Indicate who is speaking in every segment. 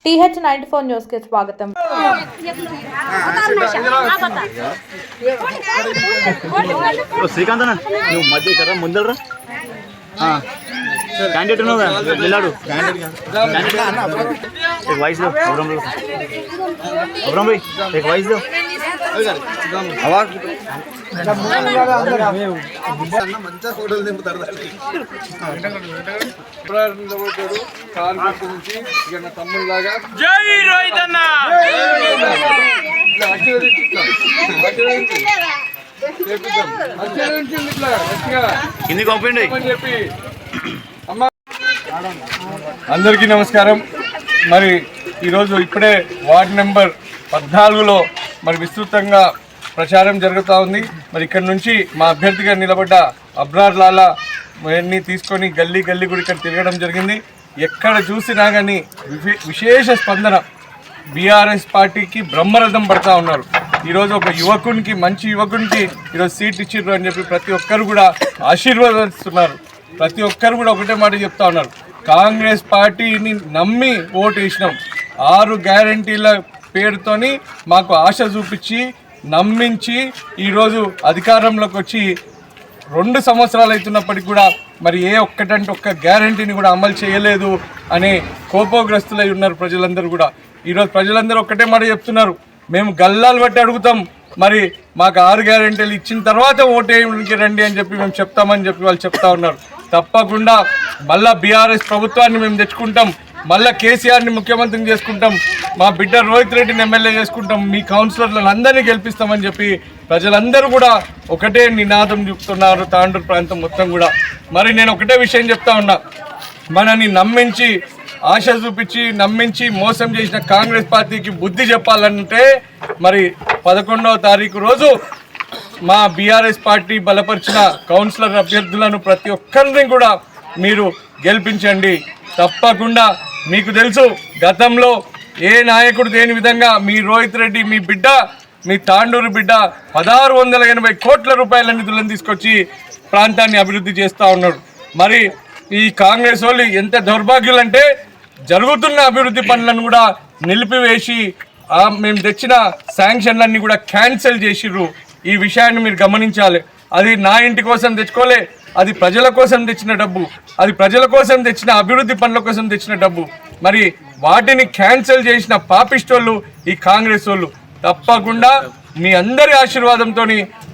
Speaker 1: TH94 news के स्वागतम।
Speaker 2: श्रीकांत मध्य कर मुंदल कैंडिडेट निलाडू एक वाइस दो अब्रम भाई एक वाइस दो
Speaker 3: మంచిగా ఫోటోలు దింపుతారు తమ్ముళ్ళలాగా
Speaker 4: జై రోహితన్న
Speaker 3: చెప్పి అందరికీ నమస్కారం। మరి ఈరోజు ఇప్పుడే వార్డు నెంబర్ 14లో మరి విస్తృతంగా ప్రచారం జరుగుతూ ఉంది। మరి ఇక్కడ నుంచి మా అభ్యర్థిగా నిలబడ్డ అబ్రార్ లాలా ఇవన్నీ తీసుకొని గల్లీ గల్లీ కూడా ఇక్కడ తిరగడం జరిగింది। ఎక్కడ చూసినా కానీ విశేష స్పందన, బీఆర్ఎస్ పార్టీకి బ్రహ్మరథం పడతా ఉన్నారు। ఈరోజు ఒక యువకునికి, మంచి యువకునికి ఈరోజు సీట్ ఇచ్చిర్రు అని చెప్పి ప్రతి ఒక్కరు కూడా ఆశీర్వదిస్తున్నారు। ప్రతి ఒక్కరు కూడా ఒకటే మాట చెప్తా ఉన్నారు, కాంగ్రెస్ పార్టీని నమ్మి ఓటు వేసినాం, 6 గ్యారంటీల పేరుతోని మాకు ఆశ చూపించి నమ్మించి ఈరోజు అధికారంలోకి వచ్చి 2 సంవత్సరాలు అవుతున్నప్పటికీ కూడా మరి ఏ ఒక్కటంటే ఒక్క గ్యారంటీని కూడా అమలు చేయలేదు అనే కోపోగ్రస్తులై ఉన్నారు ప్రజలందరూ కూడా। ఈరోజు ప్రజలందరూ ఒక్కటే మాట చెప్తున్నారు, మేము గల్లాలు బట్టి అడుగుతాం, మరి మాకు 6 గ్యారంటీలు ఇచ్చిన తర్వాత ఓటేయడానికి రండి అని చెప్పి మేము చెప్తామని చెప్పి వాళ్ళు చెప్తా ఉన్నారు। తప్పకుండా మళ్ళా బీఆర్ఎస్ ప్రభుత్వాన్ని మేము తెచ్చుకుంటాం, మళ్ళీ కేసీఆర్ని ముఖ్యమంత్రిని చేసుకుంటాం, మా బిడ్డ రోహిత్ రెడ్డిని ఎమ్మెల్యే చేసుకుంటాం, మీ కౌన్సిలర్లను అందరినీ గెలిపిస్తామని చెప్పి ప్రజలందరూ కూడా ఒకటే నినాదం చెప్తున్నారు తాండూరు ప్రాంతం మొత్తం కూడా। మరి నేను ఒకటే విషయం చెప్తా ఉన్నా, మనని నమ్మించి ఆశ చూపించి నమ్మించి మోసం చేసిన కాంగ్రెస్ పార్టీకి బుద్ధి చెప్పాలంటే మరి 11వ తారీఖు రోజు మా బీఆర్ఎస్ పార్టీ బలపరిచిన కౌన్సిలర్ అభ్యర్థులను ప్రతి ఒక్కరిని కూడా మీరు గెలిపించండి। తప్పకుండా మీకు తెలుసు గతంలో ఏ నాయకుడు దేని విధంగా మీ రోహిత్ రెడ్డి మీ బిడ్డ, మీ తాండూరు బిడ్డ 1680 కోట్ల రూపాయల నిధులను తీసుకొచ్చి ప్రాంతాన్ని అభివృద్ధి చేస్తూ ఉన్నాడు। మరి ఈ కాంగ్రెస్ వాళ్ళు ఎంత దౌర్భాగ్యులంటే జరుగుతున్న అభివృద్ధి పనులను కూడా నిలిపివేసి మేము తెచ్చిన శాంక్షన్లన్నీ కూడా క్యాన్సిల్ చేసిర్రు। ఈ విషయాన్ని మీరు గమనించాలి। అది నా ఇంటి కోసం తెచ్చుకోలే, అది ప్రజల కోసం తెచ్చిన డబ్బు, అది ప్రజల కోసం తెచ్చిన అభివృద్ధి పనుల కోసం తెచ్చిన డబ్బు। మరి వాటిని క్యాన్సిల్ చేసిన పాపిస్టోళ్ళు ఈ కాంగ్రెస్ వాళ్ళు। తప్పకుండా మీ అందరి ఆశీర్వాదంతో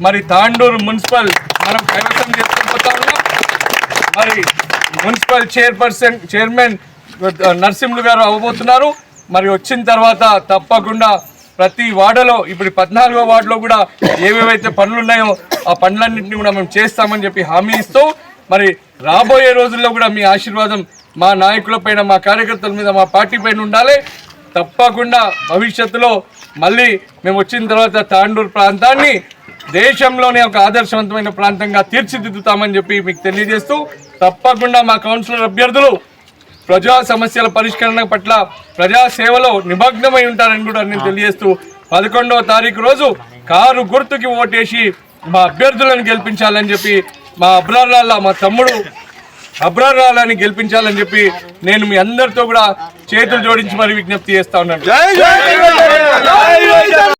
Speaker 3: మరి తాండూరు మున్సిపల్ మనం కైవసం చేసుకుపోతా ఉన్నాం। మరి మున్సిపల్ చైర్మన్ నరసింహులు గారు అవ్వబోతున్నారు। మరి వచ్చిన తర్వాత తప్పకుండా ప్రతి వార్డులో, ఇప్పుడు 14వ వార్డులో కూడా ఏవేవైతే పనులు ఉన్నాయో ఆ పనులన్నింటినీ కూడా మేము చేస్తామని చెప్పి హామీ ఇస్తూ, మరి రాబోయే రోజుల్లో కూడా మీ ఆశీర్వాదం మా నాయకుల పైన, మా కార్యకర్తల మీద, మా పార్టీ పైన ఉండాలి। తప్పకుండా భవిష్యత్తులో మళ్ళీ మేము వచ్చిన తర్వాత తాండూరు ప్రాంతాన్ని దేశంలోనే ఒక ఆదర్శవంతమైన ప్రాంతంగా తీర్చిదిద్దుతామని చెప్పి మీకు తెలియజేస్తూ, తప్పకుండా మా కౌన్సిలర్ అభ్యర్థులు ప్రజా సమస్యల పరిష్కరణ పట్ల ప్రజాసేవలో నిమగ్నమై ఉంటారని కూడా నేను తెలియజేస్తూ 11వ తారీఖు రోజు కారు గుర్తుకి ఓటేసి మా అభ్యర్థులను గెలిపించాలని చెప్పి, మా అబ్రార్ లాలా, మా తమ్ముడు అబ్రార్ లాలాని గెలిపించాలని చెప్పి నేను మీ అందరితో కూడా చేతులు జోడించి మరి విజ్ఞప్తి చేస్తా ఉన్నాను।